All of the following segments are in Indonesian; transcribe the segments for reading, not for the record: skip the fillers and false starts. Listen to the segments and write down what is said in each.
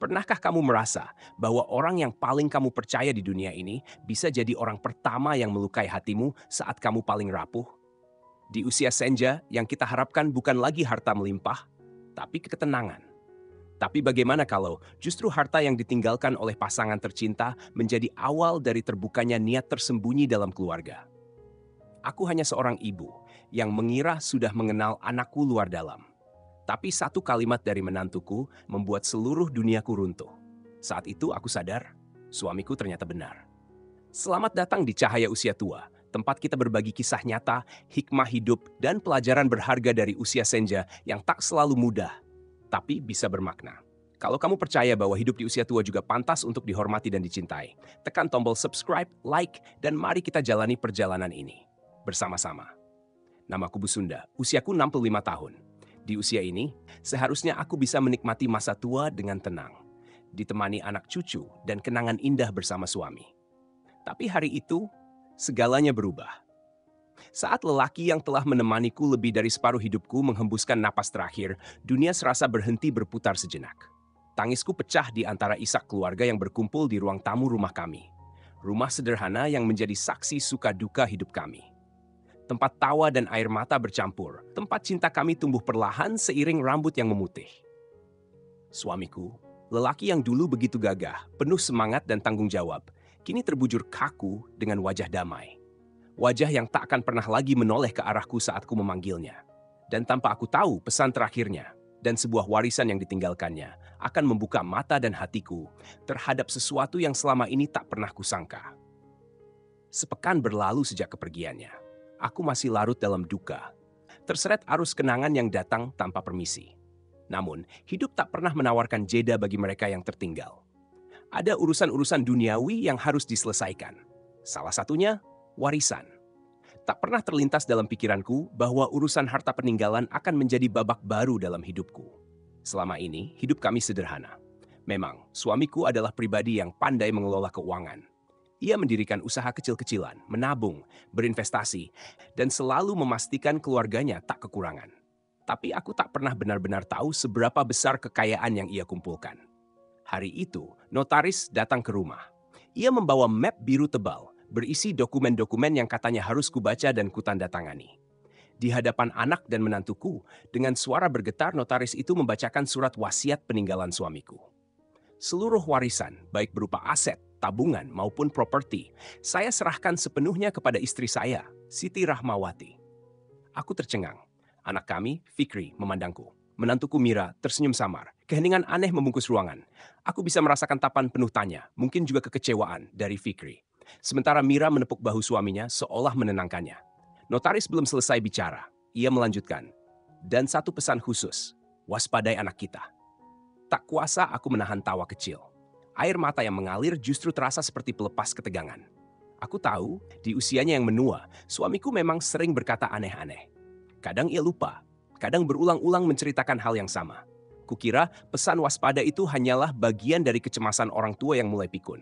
Pernahkah kamu merasa bahwa orang yang paling kamu percaya di dunia ini bisa jadi orang pertama yang melukai hatimu saat kamu paling rapuh? Di usia senja, yang kita harapkan bukan lagi harta melimpah, tapi ketenangan. Tapi bagaimana kalau justru harta yang ditinggalkan oleh pasangan tercinta menjadi awal dari terbukanya niat tersembunyi dalam keluarga? Aku hanya seorang ibu yang mengira sudah mengenal anakku luar dalam. Tapi satu kalimat dari menantuku membuat seluruh duniaku runtuh. Saat itu aku sadar, suamiku ternyata benar. Selamat datang di Cahaya Usia Tua, tempat kita berbagi kisah nyata, hikmah hidup, dan pelajaran berharga dari usia senja yang tak selalu mudah, tapi bisa bermakna. Kalau kamu percaya bahwa hidup di usia tua juga pantas untuk dihormati dan dicintai, tekan tombol subscribe, like, dan mari kita jalani perjalanan ini bersama-sama. Namaku Bu Sunda, usiaku 65 tahun. Di usia ini, seharusnya aku bisa menikmati masa tua dengan tenang, ditemani anak cucu dan kenangan indah bersama suami. Tapi hari itu, segalanya berubah. Saat lelaki yang telah menemaniku lebih dari separuh hidupku menghembuskan napas terakhir, dunia serasa berhenti berputar sejenak. Tangisku pecah di antara isak keluarga yang berkumpul di ruang tamu rumah kami. Rumah sederhana yang menjadi saksi suka duka hidup kami. Tempat tawa dan air mata bercampur, tempat cinta kami tumbuh perlahan seiring rambut yang memutih. Suamiku, lelaki yang dulu begitu gagah, penuh semangat dan tanggung jawab, kini terbujur kaku dengan wajah damai. Wajah yang tak akan pernah lagi menoleh ke arahku saat ku memanggilnya. Dan tanpa aku tahu pesan terakhirnya dan sebuah warisan yang ditinggalkannya akan membuka mata dan hatiku terhadap sesuatu yang selama ini tak pernah kusangka. Sepekan berlalu sejak kepergiannya. Aku masih larut dalam duka, terseret arus kenangan yang datang tanpa permisi. Namun, hidup tak pernah menawarkan jeda bagi mereka yang tertinggal. Ada urusan-urusan duniawi yang harus diselesaikan. Salah satunya, warisan. Tak pernah terlintas dalam pikiranku bahwa urusan harta peninggalan akan menjadi babak baru dalam hidupku. Selama ini, hidup kami sederhana. Memang, suamiku adalah pribadi yang pandai mengelola keuangan. Ia mendirikan usaha kecil-kecilan, menabung, berinvestasi, dan selalu memastikan keluarganya tak kekurangan. Tapi aku tak pernah benar-benar tahu seberapa besar kekayaan yang ia kumpulkan. Hari itu, notaris datang ke rumah. Ia membawa map biru tebal, berisi dokumen-dokumen yang katanya harus kubaca dan kutandatangani. Di hadapan anak dan menantuku, dengan suara bergetar notaris itu membacakan surat wasiat peninggalan suamiku. Seluruh warisan, baik berupa aset, tabungan maupun properti, saya serahkan sepenuhnya kepada istri saya, Siti Rahmawati. Aku tercengang. Anak kami, Fikri, memandangku. Menantuku Mira tersenyum samar. Keheningan aneh membungkus ruangan. Aku bisa merasakan tapan penuh tanya, mungkin juga kekecewaan dari Fikri. Sementara Mira menepuk bahu suaminya seolah menenangkannya. Notaris belum selesai bicara. Ia melanjutkan. Dan satu pesan khusus, waspadai anak kita. Tak kuasa aku menahan tawa kecil. Air mata yang mengalir justru terasa seperti pelepas ketegangan. Aku tahu, di usianya yang menua, suamiku memang sering berkata aneh-aneh. Kadang ia lupa, kadang berulang-ulang menceritakan hal yang sama. Kukira pesan waspada itu hanyalah bagian dari kecemasan orang tua yang mulai pikun.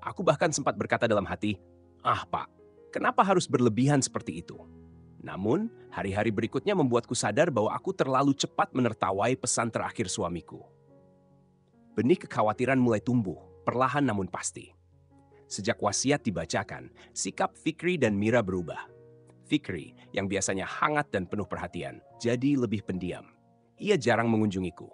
Aku bahkan sempat berkata dalam hati, "Ah Pak, kenapa harus berlebihan seperti itu?" Namun, hari-hari berikutnya membuatku sadar bahwa aku terlalu cepat menertawai pesan terakhir suamiku. Benih kekhawatiran mulai tumbuh, perlahan namun pasti. Sejak wasiat dibacakan, sikap Fikri dan Mira berubah. Fikri, yang biasanya hangat dan penuh perhatian, jadi lebih pendiam. Ia jarang mengunjungiku.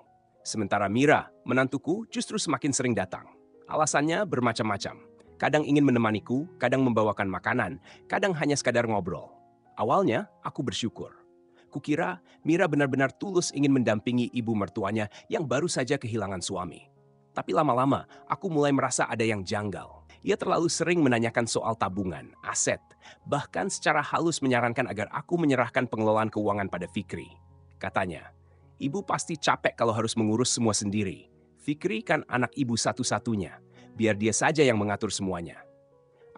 Sementara Mira, menantuku, justru semakin sering datang. Alasannya bermacam-macam. Kadang ingin menemaniku, kadang membawakan makanan, kadang hanya sekadar ngobrol. Awalnya, aku bersyukur. Kukira Mira benar-benar tulus ingin mendampingi ibu mertuanya yang baru saja kehilangan suami. Tapi lama-lama, aku mulai merasa ada yang janggal. Ia terlalu sering menanyakan soal tabungan, aset, bahkan secara halus menyarankan agar aku menyerahkan pengelolaan keuangan pada Fikri. Katanya, ibu pasti capek kalau harus mengurus semua sendiri. Fikri kan anak ibu satu-satunya, biar dia saja yang mengatur semuanya.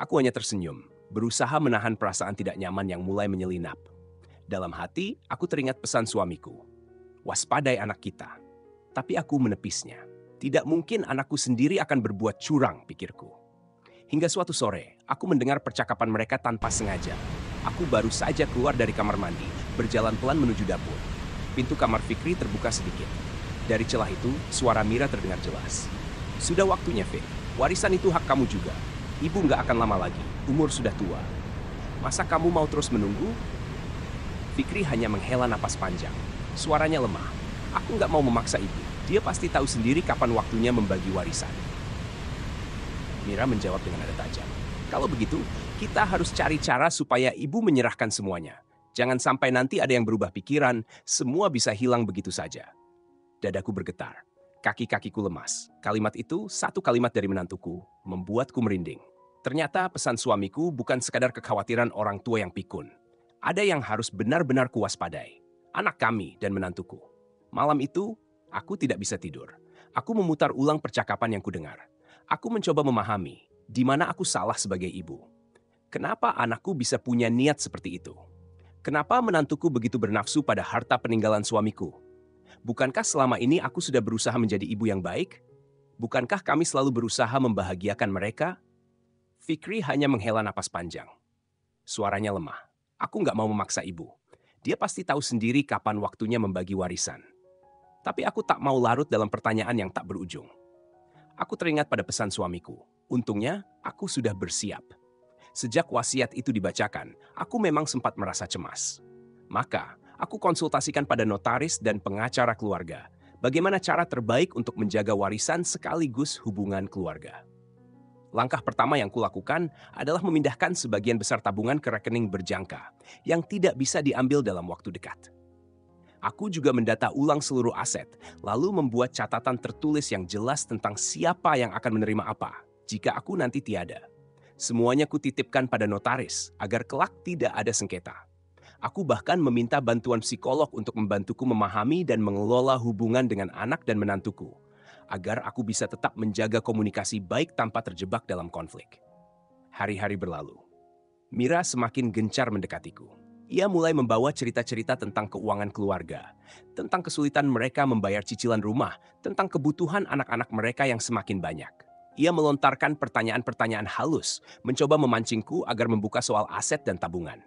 Aku hanya tersenyum, berusaha menahan perasaan tidak nyaman yang mulai menyelinap. Dalam hati, aku teringat pesan suamiku. Waspadai anak kita. Tapi aku menepisnya. Tidak mungkin anakku sendiri akan berbuat curang, pikirku. Hingga suatu sore, aku mendengar percakapan mereka tanpa sengaja. Aku baru saja keluar dari kamar mandi, berjalan pelan menuju dapur. Pintu kamar Fikri terbuka sedikit. Dari celah itu, suara Mira terdengar jelas. Sudah waktunya, Vic. Warisan itu hak kamu juga. Ibu nggak akan lama lagi. Umur sudah tua. Masa kamu mau terus menunggu? Fikri hanya menghela napas panjang. Suaranya lemah. Aku nggak mau memaksa ibu. Dia pasti tahu sendiri kapan waktunya membagi warisan. Mira menjawab dengan nada tajam. Kalau begitu, kita harus cari cara supaya ibu menyerahkan semuanya. Jangan sampai nanti ada yang berubah pikiran, semua bisa hilang begitu saja. Dadaku bergetar. Kaki-kakiku lemas. Kalimat itu, satu kalimat dari menantuku, membuatku merinding. Ternyata pesan suamiku bukan sekadar kekhawatiran orang tua yang pikun. Ada yang harus benar-benar kuwaspadai. Anak kami dan menantuku. Malam itu, aku tidak bisa tidur. Aku memutar ulang percakapan yang kudengar. Aku mencoba memahami di mana aku salah sebagai ibu. Kenapa anakku bisa punya niat seperti itu? Kenapa menantuku begitu bernafsu pada harta peninggalan suamiku? Bukankah selama ini aku sudah berusaha menjadi ibu yang baik? Bukankah kami selalu berusaha membahagiakan mereka? Fikri hanya menghela napas panjang. Suaranya lemah. Aku nggak mau memaksa ibu. Dia pasti tahu sendiri kapan waktunya membagi warisan. Tapi aku tak mau larut dalam pertanyaan yang tak berujung. Aku teringat pada pesan suamiku. Untungnya, aku sudah bersiap. Sejak wasiat itu dibacakan, aku memang sempat merasa cemas. Maka, aku konsultasikan pada notaris dan pengacara keluarga. Bagaimana cara terbaik untuk menjaga warisan sekaligus hubungan keluarga. Langkah pertama yang kulakukan adalah memindahkan sebagian besar tabungan ke rekening berjangka yang tidak bisa diambil dalam waktu dekat. Aku juga mendata ulang seluruh aset, lalu membuat catatan tertulis yang jelas tentang siapa yang akan menerima apa jika aku nanti tiada. Semuanya kutitipkan pada notaris agar kelak tidak ada sengketa. Aku bahkan meminta bantuan psikolog untuk membantuku memahami dan mengelola hubungan dengan anak dan menantuku, agar aku bisa tetap menjaga komunikasi baik tanpa terjebak dalam konflik. Hari-hari berlalu. Mira semakin gencar mendekatiku. Ia mulai membawa cerita-cerita tentang keuangan keluarga, tentang kesulitan mereka membayar cicilan rumah, tentang kebutuhan anak-anak mereka yang semakin banyak. Ia melontarkan pertanyaan-pertanyaan halus, mencoba memancingku agar membuka soal aset dan tabungan.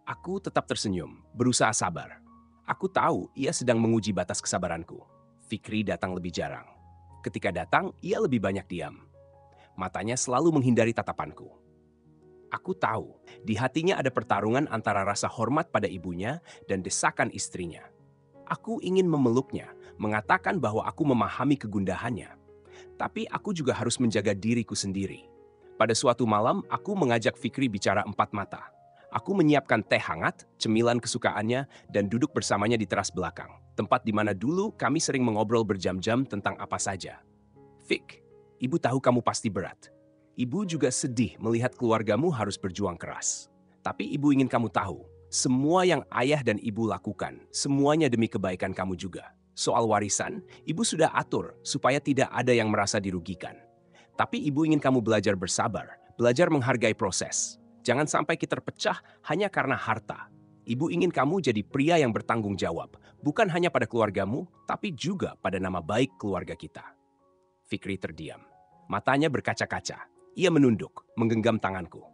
Aku tetap tersenyum, berusaha sabar. Aku tahu ia sedang menguji batas kesabaranku. Fikri datang lebih jarang. Ketika datang, ia lebih banyak diam. Matanya selalu menghindari tatapanku. Aku tahu, di hatinya ada pertarungan antara rasa hormat pada ibunya dan desakan istrinya. Aku ingin memeluknya, mengatakan bahwa aku memahami kegundahannya. Tapi aku juga harus menjaga diriku sendiri. Pada suatu malam, aku mengajak Fikri bicara empat mata. Aku menyiapkan teh hangat, cemilan kesukaannya, dan duduk bersamanya di teras belakang. Tempat di mana dulu kami sering mengobrol berjam-jam tentang apa saja. Fik, ibu tahu kamu pasti berat. Ibu juga sedih melihat keluargamu harus berjuang keras. Tapi ibu ingin kamu tahu, semua yang ayah dan ibu lakukan, semuanya demi kebaikan kamu juga. Soal warisan, ibu sudah atur supaya tidak ada yang merasa dirugikan. Tapi ibu ingin kamu belajar bersabar, belajar menghargai proses. Jangan sampai kita terpecah hanya karena harta. Ibu ingin kamu jadi pria yang bertanggung jawab, bukan hanya pada keluargamu, tapi juga pada nama baik keluarga kita. Fikri terdiam. Matanya berkaca-kaca. Ia menunduk, menggenggam tanganku.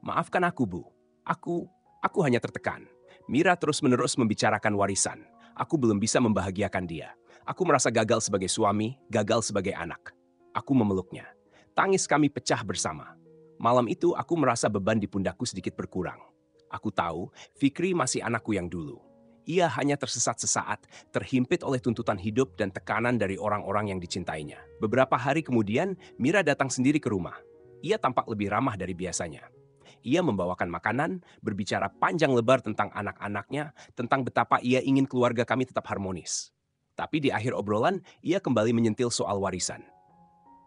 Maafkan aku, Bu. Aku hanya tertekan. Mira terus-menerus membicarakan warisan. Aku belum bisa membahagiakan dia. Aku merasa gagal sebagai suami, gagal sebagai anak. Aku memeluknya. Tangis kami pecah bersama. Malam itu aku merasa beban di pundakku sedikit berkurang. Aku tahu Fikri masih anakku yang dulu. Ia hanya tersesat sesaat, terhimpit oleh tuntutan hidup dan tekanan dari orang-orang yang dicintainya. Beberapa hari kemudian, Mira datang sendiri ke rumah. Ia tampak lebih ramah dari biasanya. Ia membawakan makanan, berbicara panjang lebar tentang anak-anaknya, tentang betapa ia ingin keluarga kami tetap harmonis. Tapi di akhir obrolan, ia kembali menyentil soal warisan.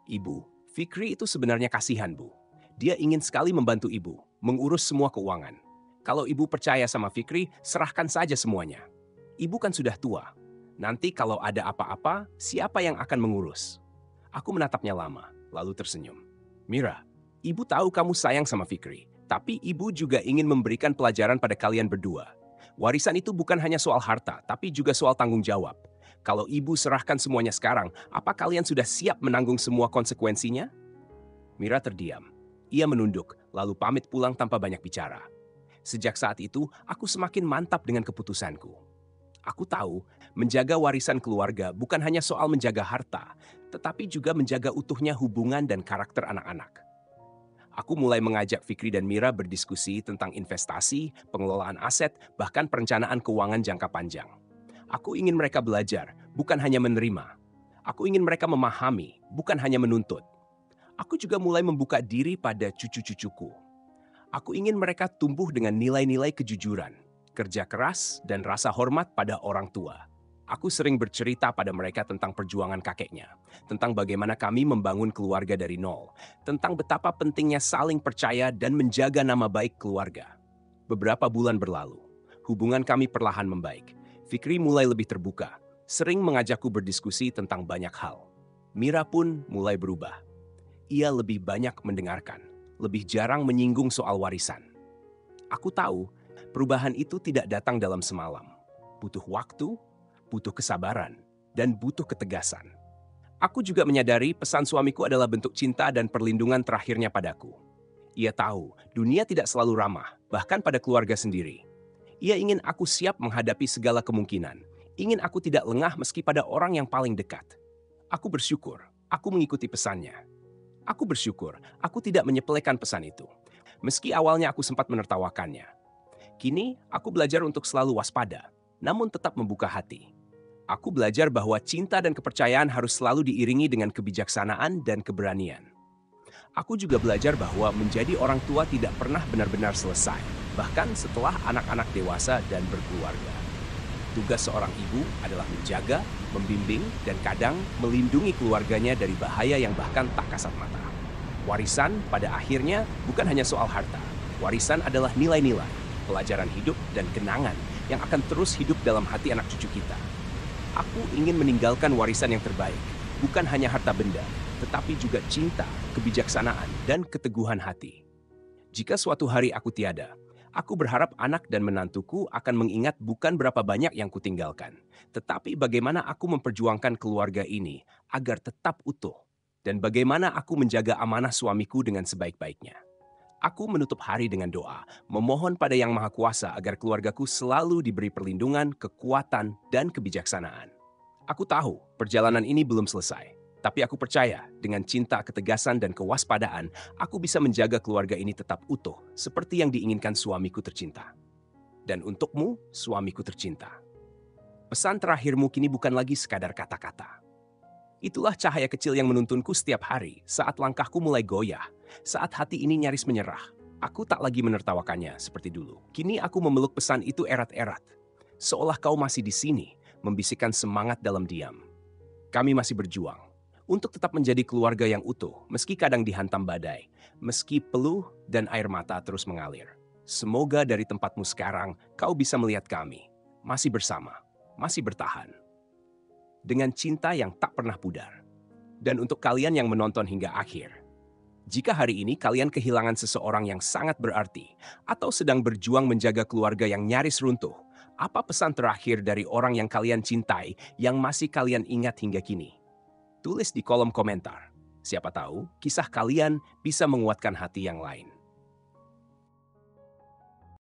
Ibu, Fikri itu sebenarnya kasihan, Bu. Dia ingin sekali membantu ibu, mengurus semua keuangan. Kalau ibu percaya sama Fikri, serahkan saja semuanya. Ibu kan sudah tua. Nanti kalau ada apa-apa, siapa yang akan mengurus? Aku menatapnya lama, lalu tersenyum. Mira, ibu tahu kamu sayang sama Fikri, tapi ibu juga ingin memberikan pelajaran pada kalian berdua. Warisan itu bukan hanya soal harta, tapi juga soal tanggung jawab. Kalau ibu serahkan semuanya sekarang, apa kalian sudah siap menanggung semua konsekuensinya? Mira terdiam. Ia menunduk, lalu pamit pulang tanpa banyak bicara. Sejak saat itu, aku semakin mantap dengan keputusanku. Aku tahu, menjaga warisan keluarga bukan hanya soal menjaga harta, tetapi juga menjaga utuhnya hubungan dan karakter anak-anak. Aku mulai mengajak Fikri dan Mira berdiskusi tentang investasi, pengelolaan aset, bahkan perencanaan keuangan jangka panjang. Aku ingin mereka belajar, bukan hanya menerima. Aku ingin mereka memahami, bukan hanya menuntut. Aku juga mulai membuka diri pada cucu-cucuku. Aku ingin mereka tumbuh dengan nilai-nilai kejujuran, kerja keras, dan rasa hormat pada orang tua. Aku sering bercerita pada mereka tentang perjuangan kakeknya, tentang bagaimana kami membangun keluarga dari nol, tentang betapa pentingnya saling percaya dan menjaga nama baik keluarga. Beberapa bulan berlalu, hubungan kami perlahan membaik. Fikri mulai lebih terbuka, sering mengajakku berdiskusi tentang banyak hal. Mira pun mulai berubah. Ia lebih banyak mendengarkan, lebih jarang menyinggung soal warisan. Aku tahu, perubahan itu tidak datang dalam semalam. Butuh waktu, butuh kesabaran, dan butuh ketegasan. Aku juga menyadari pesan suamiku adalah bentuk cinta dan perlindungan terakhirnya padaku. Ia tahu dunia tidak selalu ramah, bahkan pada keluarga sendiri. Ia ingin aku siap menghadapi segala kemungkinan, ingin aku tidak lengah meski pada orang yang paling dekat. Aku bersyukur, aku mengikuti pesannya. Aku bersyukur, aku tidak menyepelekan pesan itu. Meski awalnya aku sempat menertawakannya. Kini, aku belajar untuk selalu waspada, namun tetap membuka hati. Aku belajar bahwa cinta dan kepercayaan harus selalu diiringi dengan kebijaksanaan dan keberanian. Aku juga belajar bahwa menjadi orang tua tidak pernah benar-benar selesai, bahkan setelah anak-anak dewasa dan berkeluarga. Tugas seorang ibu adalah menjaga, membimbing, dan kadang melindungi keluarganya dari bahaya yang bahkan tak kasat mata. Warisan pada akhirnya bukan hanya soal harta. Warisan adalah nilai-nilai, pelajaran hidup, dan kenangan yang akan terus hidup dalam hati anak cucu kita. Aku ingin meninggalkan warisan yang terbaik, bukan hanya harta benda, tetapi juga cinta, kebijaksanaan, dan keteguhan hati. Jika suatu hari aku tiada, aku berharap anak dan menantuku akan mengingat bukan berapa banyak yang kutinggalkan, tetapi bagaimana aku memperjuangkan keluarga ini agar tetap utuh, dan bagaimana aku menjaga amanah suamiku dengan sebaik-baiknya. Aku menutup hari dengan doa, memohon pada Yang Maha Kuasa agar keluargaku selalu diberi perlindungan, kekuatan, dan kebijaksanaan. Aku tahu perjalanan ini belum selesai, tapi aku percaya dengan cinta, ketegasan, dan kewaspadaan, aku bisa menjaga keluarga ini tetap utuh, seperti yang diinginkan suamiku tercinta. Dan untukmu, suamiku tercinta, pesan terakhirmu kini bukan lagi sekadar kata-kata. Itulah cahaya kecil yang menuntunku setiap hari saat langkahku mulai goyah, saat hati ini nyaris menyerah. Aku tak lagi menertawakannya seperti dulu. Kini aku memeluk pesan itu erat-erat. Seolah kau masih di sini, membisikkan semangat dalam diam. Kami masih berjuang untuk tetap menjadi keluarga yang utuh, meski kadang dihantam badai, meski peluh dan air mata terus mengalir. Semoga dari tempatmu sekarang, kau bisa melihat kami, masih bersama, masih bertahan. Dengan cinta yang tak pernah pudar. Dan untuk kalian yang menonton hingga akhir, jika hari ini kalian kehilangan seseorang yang sangat berarti atau sedang berjuang menjaga keluarga yang nyaris runtuh, apa pesan terakhir dari orang yang kalian cintai yang masih kalian ingat hingga kini? Tulis di kolom komentar. Siapa tahu kisah kalian bisa menguatkan hati yang lain.